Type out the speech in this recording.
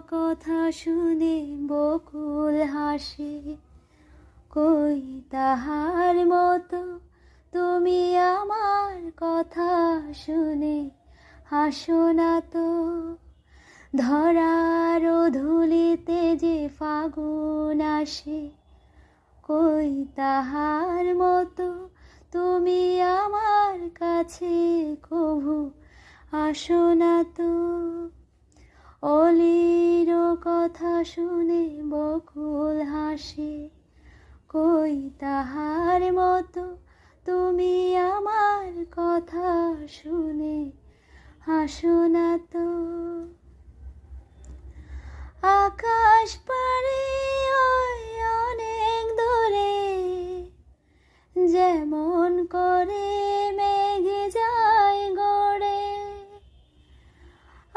কথা শুনে বকুল হাসে, কই তাহার মতো তুমি আমার কথা শুনে হাসো না তো। ধরার ধুলিতে যে ফাগুন আসে, কই তাহার মতো তুমি আমার কাছে কভু আসো না তো। অলির কথা শুনে বকুল হাসে, কই তাহার মতো তুমি আমার কথা শুনে হাসো না তো।